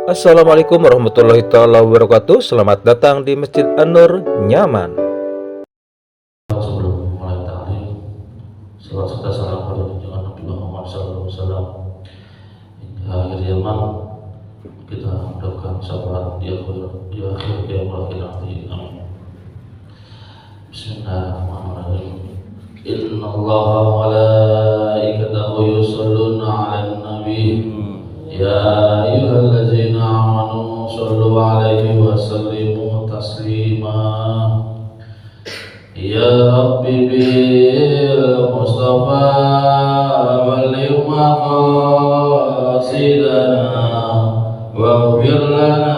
Assalamualaikum warahmatullahi taala wabarakatuh. Selamat datang di Masjid An-Nur Nyaman. Sebelum mulai taklim, salam serta salam pada junjungan Nabi Muhammad SAW hingga akhir zaman. Kita mendoakan sahabat di akhir qiyamah nanti. Amin. Bismillahirrahmanirrahim. Inna Allaha wa malaikatahu yusholluna 'alan nabi. Ya ayyuhallazina amanu shollu 'alaihi wa sallimu taslima. Ya Rabbi bil Mustafa balligh maqasidana waghfir lana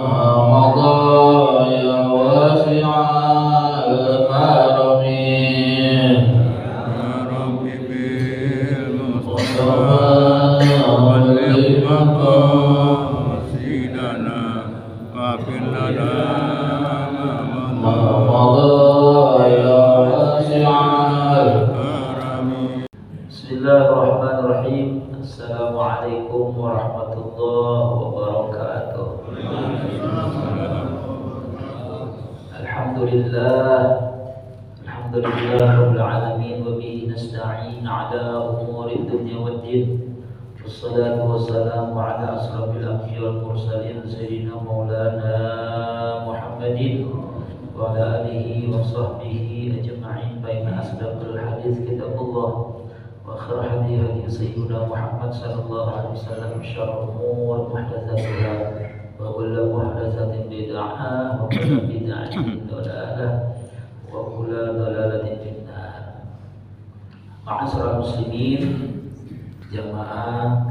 ma madha ya wasi'al karamin. Ya Rabbi bil Mustafa balligh maqasidana waghfir lana ma madha ya wasi'al. Bismillahirrahmanirrahim. Assalamualaikum warahmatullahi wabarakatuh. Alhamdulillah Rabbil alamin wa bihi nasta'in ala umuri dunya waddin. Wassalatu wassalamu ala asrafil anbiya wal mursalin sayyidina maulana Muhammadin wa ala alihi wa sahbihi ajma'in. Baina asdaqul hadis kitabullah wa khairul hadi hadi sayyidina Muhammad sallallahu alaihi wasallam. Syarrul umur muhdatsatuha wa kullu muhdatsatin bid'ah wa kullu bid'atin dhalalah wa kullu dhalalatin finnar. Ma'asyiral muslimin, jamaah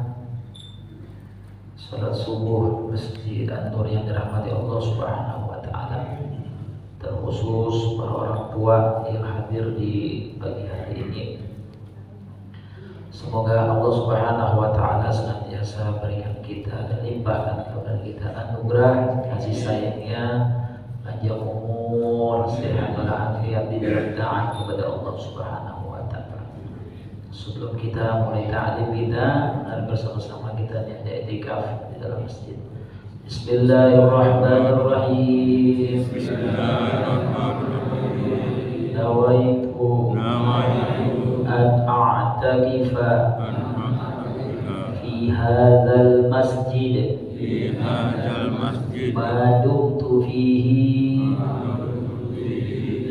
salat subuh Masjid An-Nur yang dirahmati Allah Subhanahu wa taala, terkhusus para orang tua yang hadir di pagi hari ini. Semoga Allah Subhanahu wa taala senantiasa berikan kita dan limpahkan kepada kita anugerah kasih sayangnya, panjang umur, sehat walafiat di dalam taat kepada Allah Subhanahu wa taala. Sebelum kita mulai ta'lim kita, mari bersama-sama kita niat i'tikaf di dalam masjid. Bismillahirrahmanirrahim. Nawaitu an a'takifa fi hadzal masjid ma dumtu fihi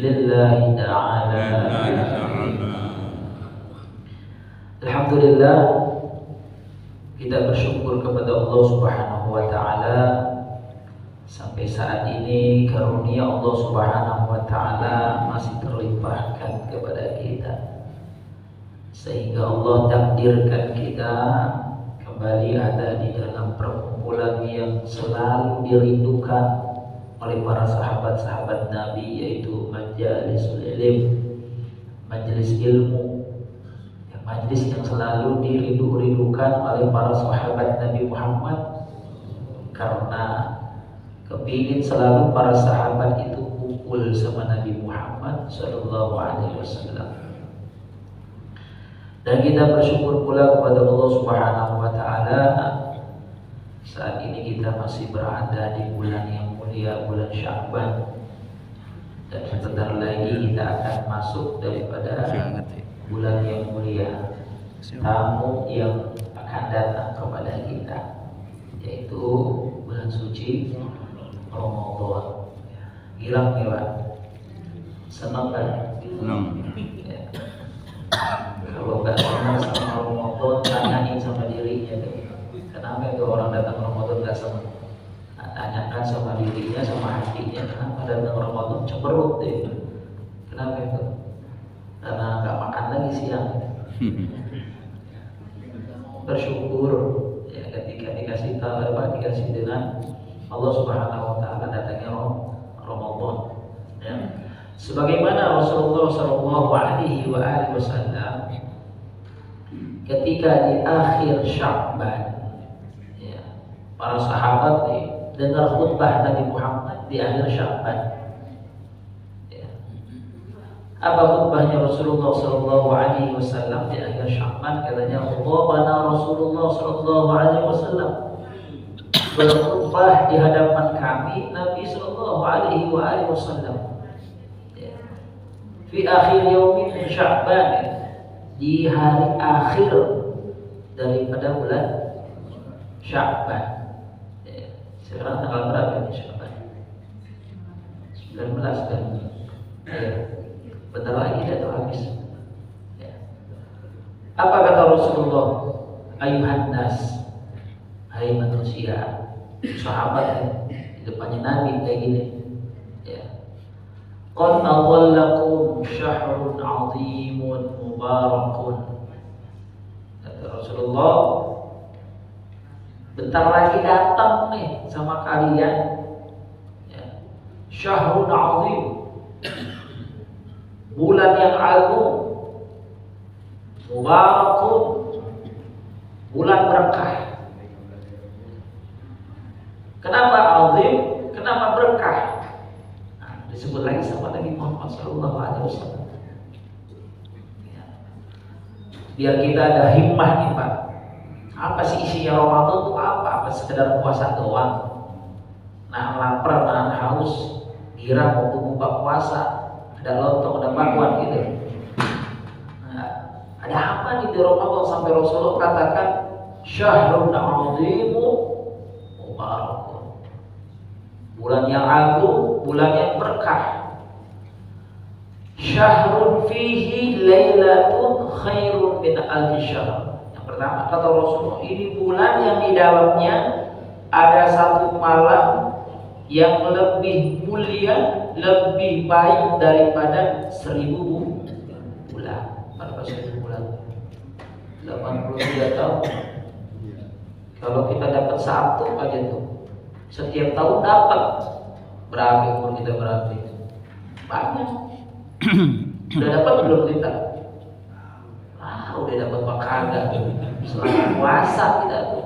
lillahi ta'ala. Alhamdulillah, kita bersyukur kepada Allah Subhanahu wa taala sampai saat ini karunia Allah Subhanahu wa taala masih terlimpahkan kepada kita, sehingga Allah takdirkan kita kembali ada di dalam perkumpulan yang selalu dirindukan oleh para sahabat-sahabat Nabi, yaitu majalisul ilm, majelis ilmu, majlis yang selalu dirindukan oleh para sahabat Nabi Muhammad, karena kepingin selalu para sahabat itu kumpul sama Nabi Muhammad Sallallahu Alaihi Wasallam. Dan kita bersyukur pula kepada Allah Subhanahu Wa Taala, saat ini kita masih berada di bulan yang mulia, bulan Sya'ban, dan sebentar lagi kita akan masuk daripada bulan yang mulia, tamu yang akan datang kepada kita, yaitu bulan suci Ramadan. Hilang nih Pak, senang kan? Senang. Ya. Kalau nggak senang sama Ramadan, tanyain sama dirinya tuh, kenapa itu orang datang Ramadan nggak senang? Nah, tanyakan sama dirinya, sama hatinya, kenapa datang Ramadan cemberut deh? Kenapa itu? Karena nggak makan lagi siang. Bersyukur ya ketika dikasih dengan Allah Subhanahu wa taala datangnya Ramadan, ya. Sebagaimana Rasulullah sallallahu alaihi wasallam ketika di akhir Sya'ban, ya, para sahabat dengar khutbah Nabi Muhammad di akhir Sya'ban. Apa khutbahnya Rasulullah Sallallahu Alaihi Wasallam di akhir Sya'ban? Katanya, khutbahna Rasulullah Sallallahu Alaihi Wasallam berkhutbah di hadapan kami Nabi Sallallahu Alaihi Wasallam. Ya. Fi akhir yaumin min Sya'ban, di hari akhir daripada bulan Sya'ban. Ya. Sekarang tanggal berapa ini Sya'ban? 19 kan? Ya. Bentar lagi jatuh habis. Ya. Apa kata Rasulullah? Ayuhan nas, hai manusia, sahabat ya, di depannya Nabi kayak gini. Ya. Qad adhallakum syahrun 'azimun mubarakun. Kata Rasulullah, bentar lagi datang nih sama kalian ya, syahrun 'azim, bulan yang agung, mubarakun, bulan berkah. Kenapa azim? Kenapa berkah? Nah, disebut lagi sama Nabi Muhammad SAW. Ya. Biar kita ada himmah nih Pak. Apa sih isinya Ramadan itu apa? Apa sekedar puasa doang? Nah lapar, nahan haus, kira waktu buka puasa, ada lontong, ada bakwan gitu. Nah, ada apa nih di Ramadan sampai Rasulullah katakan syahrun 'azimun mubarakun, bulan yang agung, bulan yang berkah. Syahrun fihi lailatun khairun min alfi syahr. Yang pertama kata Rasulullah, ini bulan yang di dalamnya ada satu malam yang lebih mulia, lebih baik daripada 1000 bulan. Berapa 1000 bulan? 83 tahun. Kalau kita dapat satu aja tuh, setiap tahun dapat berapa umur kita berapa? Banyak. Udah dapat belum kita? Udah dapat apa kagak? Selama puasa kita tuh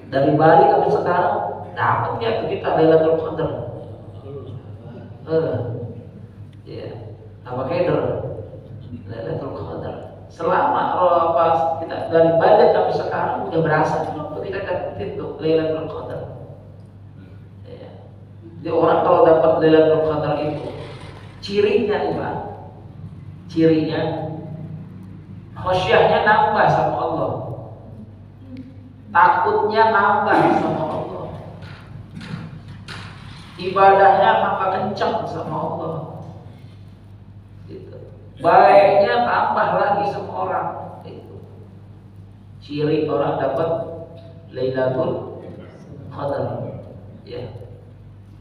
dari Bali sampai sekarang dapat ya tuh kita Lailatul Qadar. Ya, apa keder? Lailatul Qadar. Selama pas kita dari Bali sampai sekarang udah berasa waktu kita dapetin tuh Lailatul Qadar. Ya. Jadi orang kalau dapat Lailatul Qadar itu cirinya apa? Cirinya khasyahnya nambah sama Allah, takutnya nambah sama Allah, ibadahnya tambah kencang sama Allah, gitu. Baiknya tambah lagi sama orang. Itu ciri orang dapat Lailatul Qadar. Ya,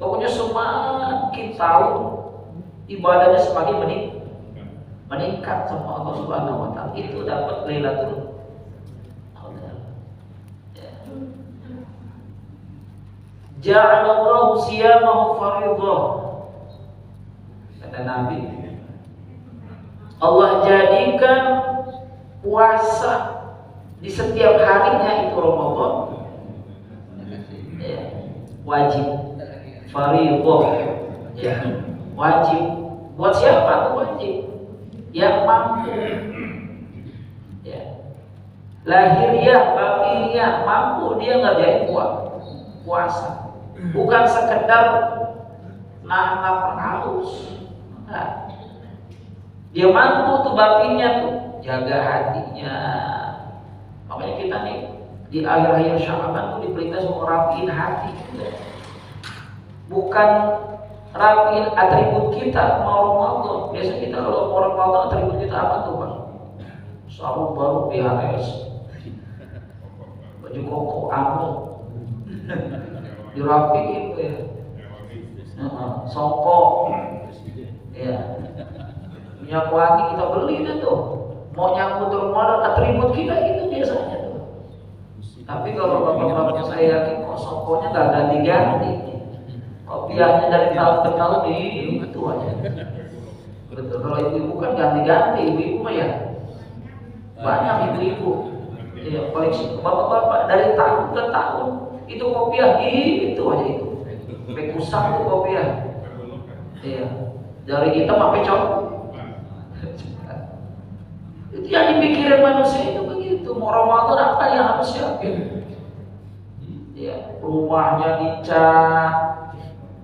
pokoknya semakin tahun ibadahnya semakin meningkat sama Allah Subhanahu wa taala, itu dapat Lailatul Qadar. Ya. Ja'alallahu siyamahu fardhah. Kata Nabi, Allah jadikan puasa di setiap harinya itu Ramadan ya, wajib, fardhah. Ya, wajib. Buat siapa tuh wajib? Yang mampu, ya, lahiriah, batiniah mampu dia ngerjain puasa, bukan sekedar nahan lapar haus. Nah, dia mampu tuh batinnya tuh jaga hatinya. Makanya kita nih di akhir-akhir Sya'ban tuh diperintah semua rapiin hati, bukan rapiin atribut kita mau Ramadan. Biasa kita kalau mau Ramadan atribut kita apa tuh Bang? Sarung baru BHS, baju koko amo, dirapiin tuh ya, songkok, ya, minyak wangi kita beli itu tuh. Mau nyambut Ramadan atribut kita itu biasanya tuh. Tapi kalau bapak-bapak saya yakin kok songkoknya nggak ganti-ganti. Kopiahnya dari tahun ke tahun itu aja. Betul. Kalau ibu-ibu kan ganti-ganti, ibu-ibu mah ya banyak ibu-ibu. Ya, koleksi bapak-bapak dari tahun ke tahun itu kopiah itu aja itu. Sampai kusam tuh kopiah. Iya. Dari hitam sampai coklat. Itu yang dipikirin manusia itu begitu. Mau Ramadan apa yang harus siapin? Ya, rumahnya dicat,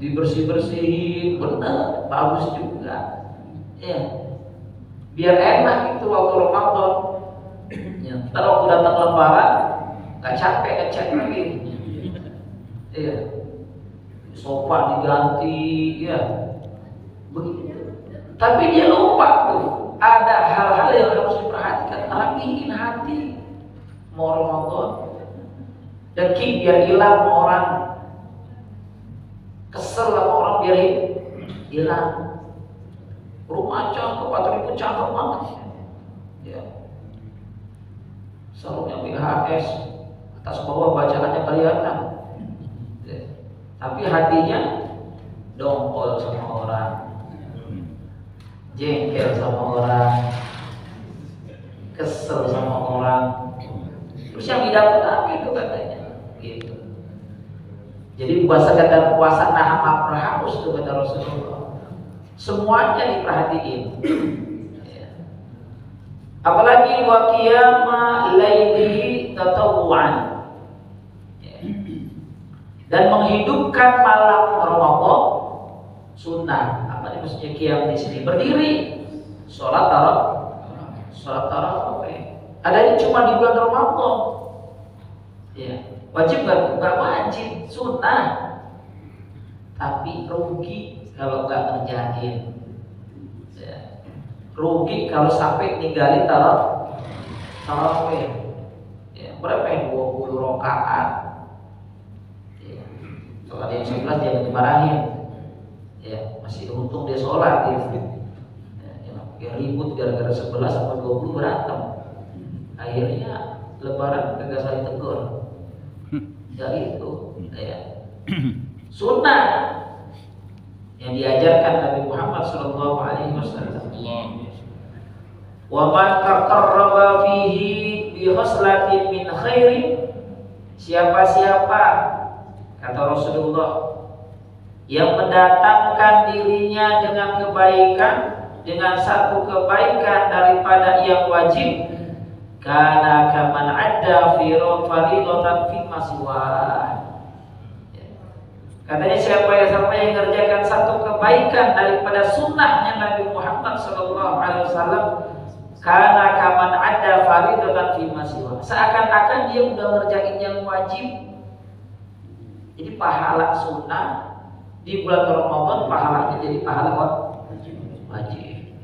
dibersih-bersihin, bener, bagus juga. Ya, biar enak itu waktu Ramadan. Ya, ntar waktu datang Lebaran, nggak capek ngecat lagi. Iya, sofa diganti, ya, begitu. Tapi dia lupa tuh, ada hal-hal yang harus diperhatikan. Rapiin hati, mau Ramadan. Deki biar hilang orang, kesel sama orang biar hilang. Rumah cakep, atau cakep banget. Ya. Sarungnya BHS, atas bawah bacaannya kelihatan. Ya. Tapi hatinya dongkol sama orang, jengkel sama orang, kesel sama orang. Terus yang didapat apa itu katanya? Gitu. Jadi bukan sekedar puasa nahan lapar haus itu kata Rasulullah. Semuanya diperhatiin. Ya. Apalagi wa qiyama lailihi tatawuan. Ya. Dan menghidupkan malam Ramadan sunnah. Apa maksudnya qiyam di sini? Berdiri. Salat tarawih. Adanya cuma di bulan Ramadan. Ya. Wajib nggak wajib, sunnah. Tapi rugi kalau nggak ngerjain. Ya. Rugi kalau sampai ninggalin tarawih. Ya, berapa ya? 20 rakaat. Ya. Kalau ada yang 11 jangan dimarahin. Ya, masih untung dia sholat gitu. Ya, ribut gara-gara 11 sampai 20 berantem. Akhirnya Lebaran kagak saling tegur. Ya itu, ya. Sunnah yang diajarkan Nabi Muhammad SAW. Wa man taqarraba fihi bi khaslatin min khairin, siapa-siapa kata Rasulullah yang mendatangkan dirinya dengan kebaikan, dengan satu kebaikan daripada yang wajib, karena kaman ada faridatan fi maswah. Katanya siapa yang mengerjakan satu kebaikan daripada sunnahnya Nabi Muhammad SAW, karena kaman ada faridatan fi maswah, seakan-akan dia udah ngerjain yang wajib. Jadi pahala sunnah di bulan Ramadan pahalanya jadi pahala wajib.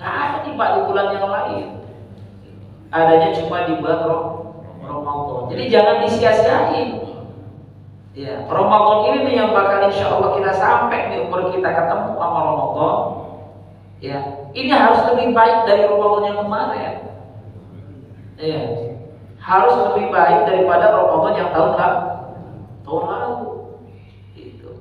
Nggak ada di bulan yang lain. Adanya cuma di bulan Ramadan. Jadi jangan disia-siain. Ya, Ramadan ini nih yang bakal insya Allah kita sampai di umur kita ketemu sama Ramadan. Ya, ini harus lebih baik dari Ramadan yang kemarin. Ya, harus lebih baik daripada Ramadan yang tahun lalu. Itu.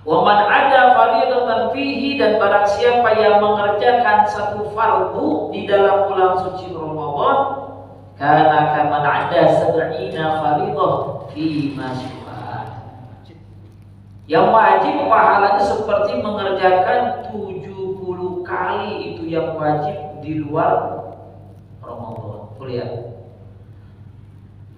Wa man ada faridatan fihi, dan barang siapa yang mengerjakan satu fardu di dalam bulan suci Ramadan, karena kaman ada sab'ina faridah fi maswah. Yang wajib pahalanya seperti mengerjakan 70 kali itu yang wajib di luar Ramadan. Lihat.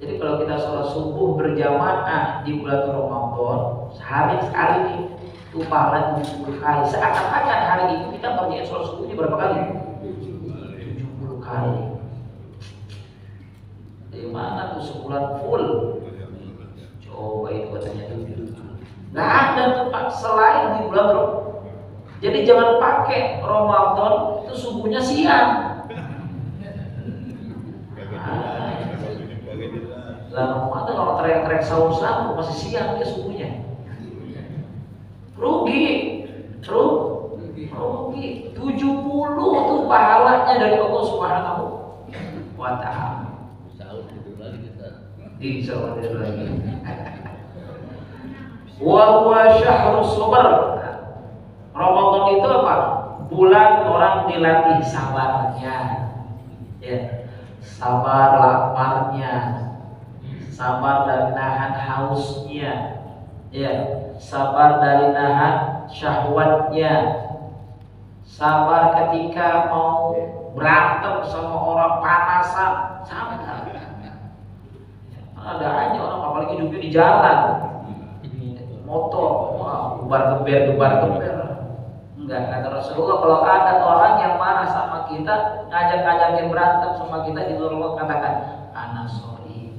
Jadi kalau kita sholat subuh berjamaah di bulan Ramadan, sehari sekali nih, itu pahala 70 kali. Seakan-akan hari itu kita ngerjain sholat subuhnya berapa kali? 70 kali. Dari mana tuh sebulan full? Coba itu katanya tuh. Nggak ada tempat selain di bulan Ramadan. Jadi jangan pakai Ramadan itu subuhnya siang. Lah Ramadan kalau teriak-teriak sahur-sahur masih siang dia subuhnya. Rugi. 70 tuh pahalanya dari Allah Subhanahu wa ta'ala. Sahur itu lagi kita. Insya Allah lagi. Wa huwa syahrus sabr. Ramadan itu apa? Bulan orang dilatih sabarnya. Ya. Sabar laparnya. Sabar dari nahan hausnya. Ya. Sabar dari nahan syahwatnya. Sabar ketika mau berantem sama orang panasan. Sabar. Ada aja orang apalagi hidupnya di jalan, motor, wah, gebar-geber. Enggak, kata Rasulullah, kalau ada orang yang marah sama kita, ngajak-ngajakin berantem sama kita di luar rumah, katakan, ana sorry,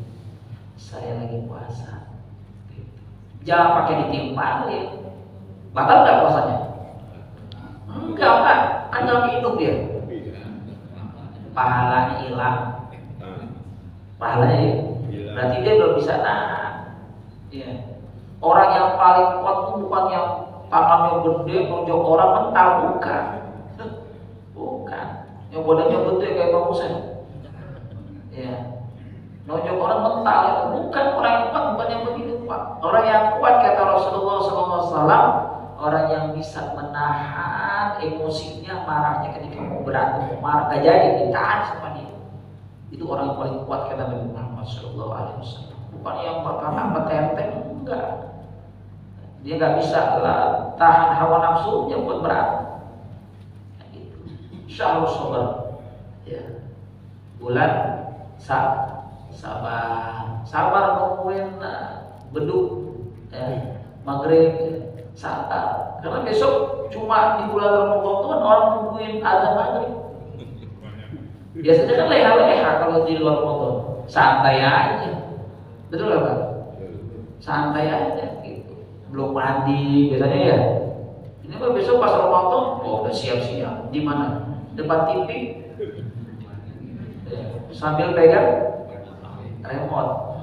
saya lagi puasa. Jangan pakai ditimpalin. Batal nggak puasanya? Enggak, Pak. Kan dalam hidup dia. Pahalanya hilang. Pahalanya ya? Berarti dia belum bisa nahan. Ya. Orang yang paling kuat itu bukan yang tangannya gede, nonjok orang mental, bukan. Bukan. Yang badannya gede kayak Bang Husain. Ya. Nonjok orang mental itu bukan orang yang kuat, bukan yang begitu kuat. Orang yang kuat kata Rasulullah SAW, orang yang bisa menahan emosinya, marahnya ketika mau berantem, mau marah, gak jadi ditahan sama dia. Itu orang yang paling kuat kata Nabi Muhammad SAW. Bukan yang berkata petenteng, enggak. Dia nggak bisa lah, tahan hawa nafsunya buat berantem. Gitu. Syahrul sabar, ya. Bulan sabar nungguin beduk, ya. Maghrib, sabar. Karena besok cuma di bulan Ramadan tuh kan orang nungguin azan maghrib. Biasanya kan leha-leha kalau di luar Ramadan, santai aja, betul nggak Pak? Santai aja. Belum mandi biasanya ya. Ini kan besok pas Ramadan, oh udah siap-siap. Di mana? Depan TV. Sambil pegang remote.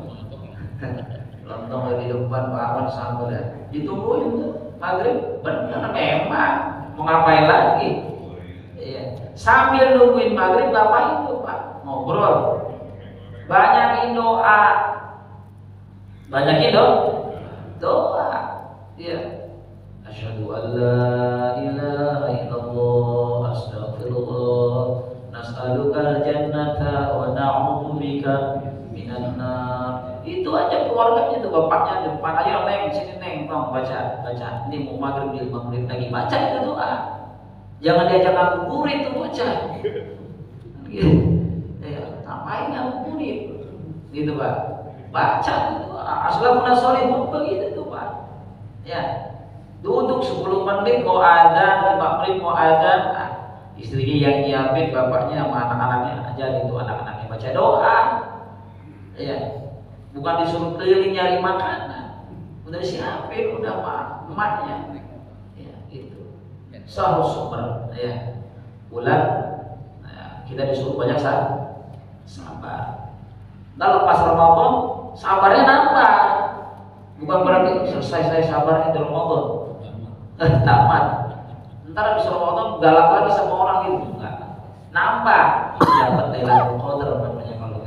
Lontong lagi depan bakwan sambal ya. Ditungguin tuh maghrib. Benar memang. Mau ngapain lagi? Iya. Sambil nungguin maghrib ngapain tuh Pak? Ngobrol. Banyakin doa. Banyakin doa. Ya, asyhadu an la ilaha illallah, astaghfirullah, nas'alukal jannata wa na'udzubika minan nar. Itu aja keluarganya tuh, bapaknya depan, ayo neng sini neng, tolong baca. Ini mau maghrib di 5 menit lagi, baca itu doa. Jangan diajak ngabuburit tuh baca. Gitu. Ya, ngapain ngabuburit? Gitu Pak. Baca itu doa. Aslafuna sholihun begitu tuh Pak. Ya, duduk 10 menit mau adzan, 5 menit mau adzan, istrinya yang nyiapin, bapaknya sama anak-anaknya aja gitu, anak-anaknya baca doa. Ya, bukan disuruh keliling nyari makanan, udah siapin, udah emaknya. Ya, itu. Sahur sabar, ya. Bulan, nah, kita disuruh banyak sabar. Nah, lepas Ramadan, sabarnya nambah. Bukan berarti selesai saya sabar itu Ramadan, tamat. Ntar habis Ramadan galak lagi sama orang itu, enggak. Nambah, dapat Lailatul Qadar namanya kalau